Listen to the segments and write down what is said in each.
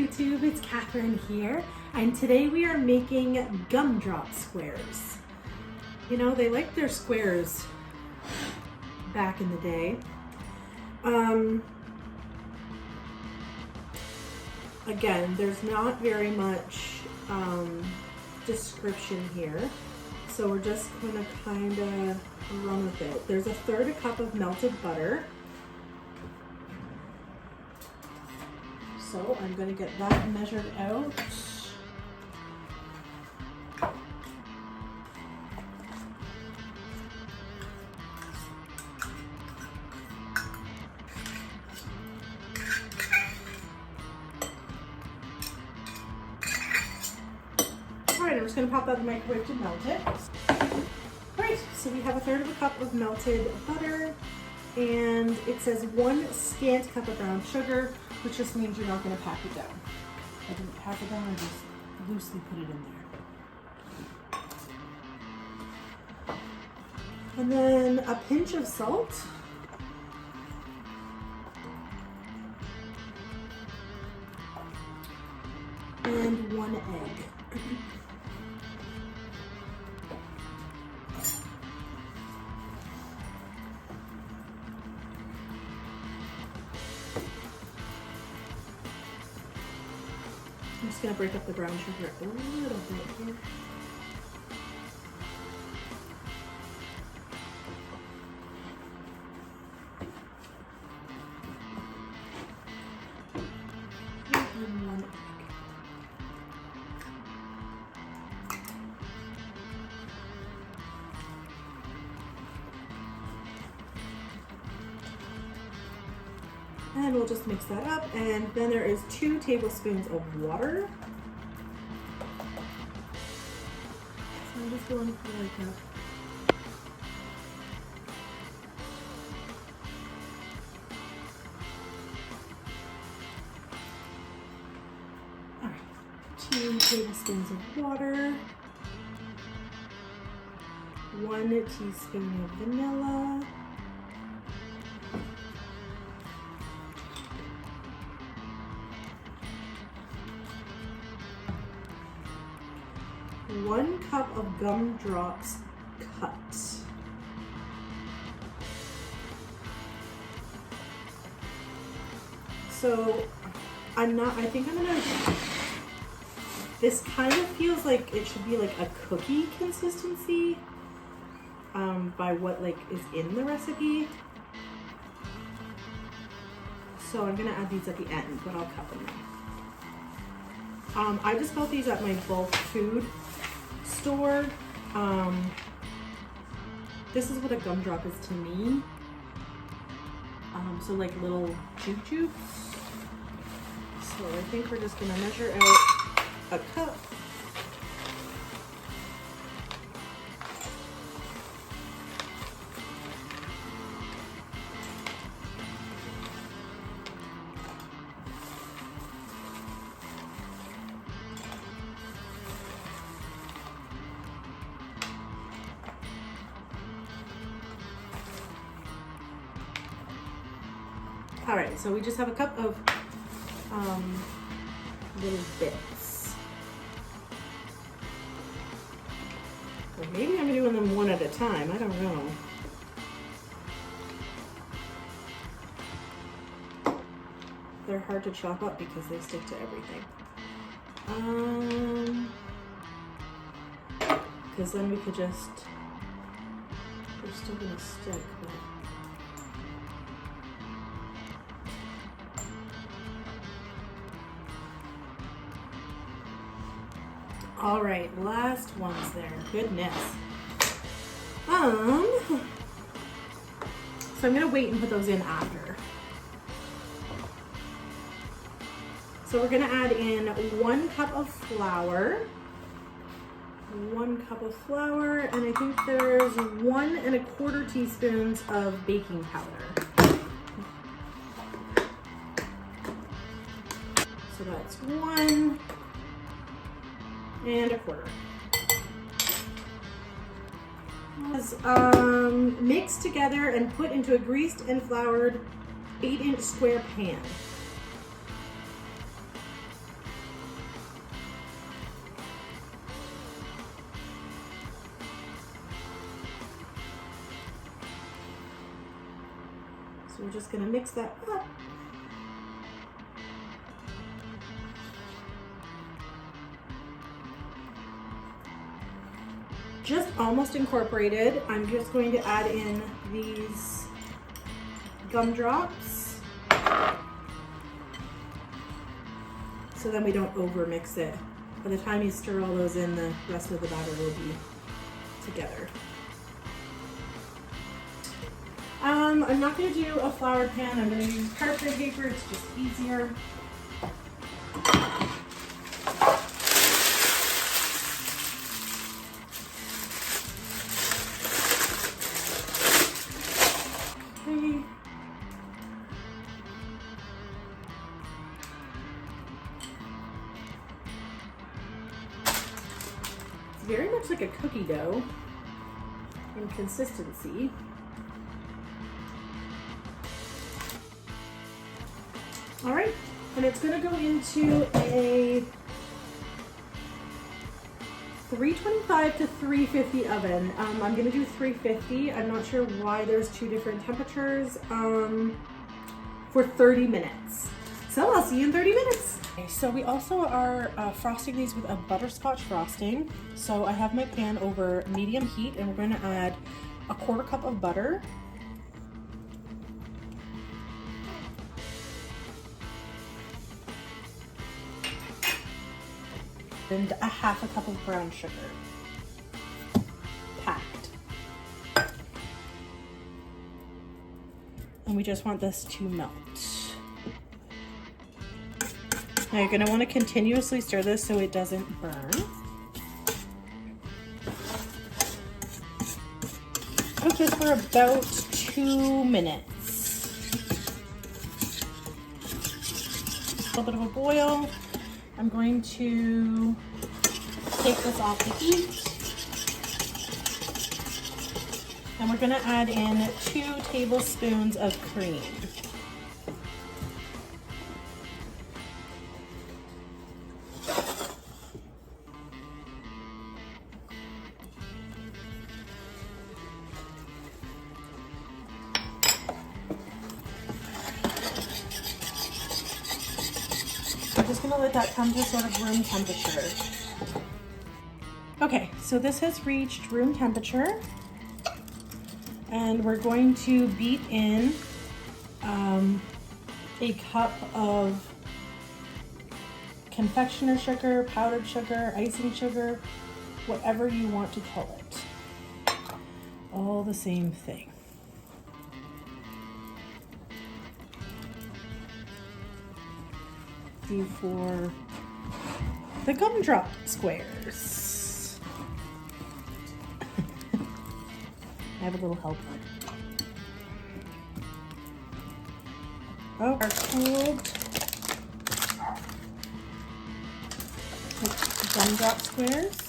YouTube, it's Catherine here, and today we are making gumdrop squares. You know, they liked their squares back in the day. Again, there's not very much description here, so we're just gonna kind of run with it. There's 1/3 cup of melted butter. So I'm going to get that measured out. All right, I'm just going to pop that in the microwave to melt it. Right, so we have 1/3 cup of melted butter, and it says 1 scant cup of brown sugar, which just means you're not going to pack it down. I didn't pack it down, I just loosely put it in there. And then a pinch of salt. And 1 egg. I'm just going to break up the brown sugar a little bit here. And 1 egg. And we'll just mix that up, and then there is 2 tablespoons of water. So I'm just going for like a all right, 2 tablespoons of water, 1 teaspoon of vanilla, 1 cup of gumdrops cut. So I think I'm gonna, this kind of feels like it should be like a cookie consistency by what like is in the recipe. So I'm gonna add these at the end, but I'll cut them now. I just bought these at my bulk food store. This is what a gumdrop is to me. So like little jujubes. So I think we're just gonna measure out a cup. All right, so we just have a cup of little bits. Or maybe I'm doing them one at a time, I don't know. They're hard to chop up because they stick to everything. Because then we could just, they're still gonna stick, but. All right, last ones there. Goodness. So I'm gonna wait and put those in after. So we're gonna add in 1 cup of flour. 1 cup of flour, and I think there's 1 1/4 teaspoons of baking powder. So that's 1 1/4. Mix together and put into a greased and floured 8-inch square pan. So we're just gonna mix that up. Just almost incorporated. I'm just going to add in these gumdrops so then we don't over mix it. By the time you stir all those in, the rest of the batter will be together. I'm not going to do a flour pan. I'm going to use parchment paper. It's just easier. Okay. It's very much like a cookie dough in consistency. All right, and it's gonna go into a 325 to 350 oven. I'm gonna do 350. I'm not sure why there's two different temperatures, for 30 minutes. So I'll see you in 30 minutes. Okay, so we also are frosting these with a butterscotch frosting. So I have my pan over medium heat and we're gonna add a 1/4 cup of butter. And a 1/2 cup of brown sugar, packed. And we just want this to melt. Now you're gonna wanna continuously stir this so it doesn't burn. Cook this for about 2 minutes. A little bit of a boil. I'm going to take this off the heat. And we're gonna add in 2 tablespoons of cream. I'm just gonna let that come to sort of room temperature. Okay, so this has reached room temperature and we're going to beat in a cup of confectioner sugar, powdered sugar, icing sugar, whatever you want to call it. All the same thing. For the Gumdrop Squares. I have a little helper. Oh, our cooled Gumdrop Squares.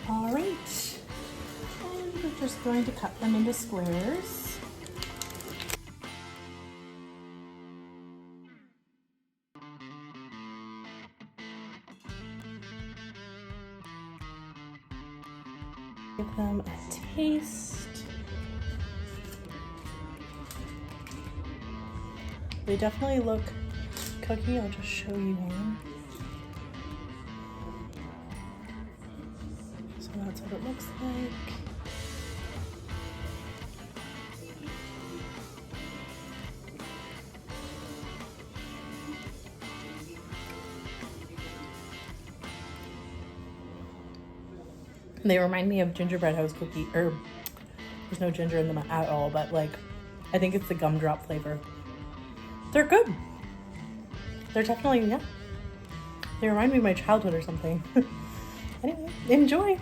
All right, and we're just going to cut them into squares. Give them a taste. They definitely look cookie. I'll just show you one. So that's what it looks like. They remind me of gingerbread house cookie, or there's no ginger in them at all, but like, I think it's the gumdrop flavor. They're good. They're definitely, yeah. They remind me of my childhood or something. Anyway, enjoy.